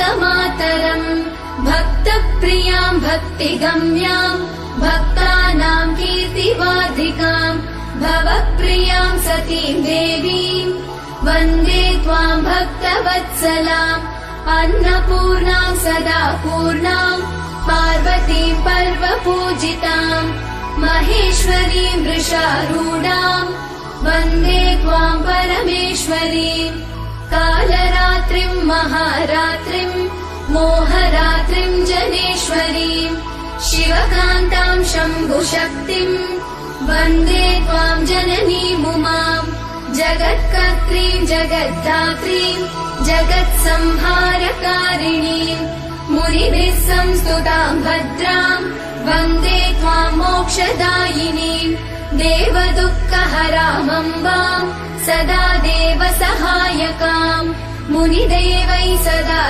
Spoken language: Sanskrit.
लोकमातरम् भक्तप्रियाम् भक्तिगम्याम् भक्तानाम् कीर्तिवाधिकाम् भवप्रियाम् सतीम् देवीम् वन्दे त्वाम् भक्तवत्सलाम् अन्नपूर्णाम् सदा पूर्णाम् पार्वतीम् पर्वपूजिताम् महेश्वरीम् वृषारूढाम् वन्दे त्वाम् परमेश्वरीम् कालरात्रिम् महारात्रिम् मोहरात्रिम् जनेश्वरीम् शिवकान्ताम् शम्भुशक्तिम् वन्दे त्वाम् जननीमुमाम् जगत्कर्त्रीम् जगद्धात्रीम् जगत्संहारकारिणीम् मुनिभिः संस्तुताम् भद्राम् वन्दे त्वाम् मोक्षदायिनीम् देवदुःखहरामम्बाम् सदा देवसहायकाम् मुनिदेवैः सदा